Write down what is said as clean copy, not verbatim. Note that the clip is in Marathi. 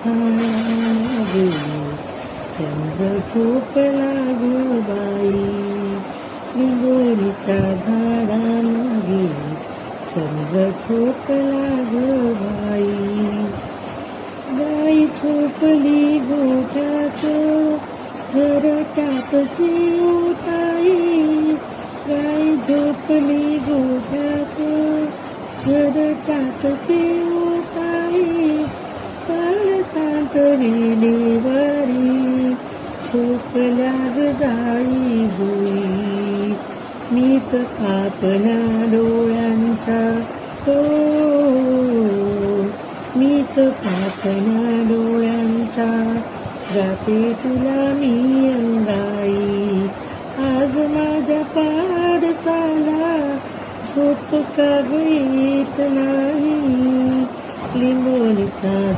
झाडामागे चंद्र झोपला ग बाई, लिंबोणीच्या झाडामागे चंद्र झोपला ग बाई. गाई झोपली गोठ्यात घरट्यात चिवताई, गाई झोपली गोठ्यात घरट्यात चिवताई, पाळतांतरिली वारी झोपल्या ग गाई जुई. नीत कापल्या डोळ्यांच्या हो, नीत कापल्या डोळ्यांच्या जाते तुला मी अंगाई. आज माझ्या पाडसाला झोप का येत नाही, लिंबोणीचा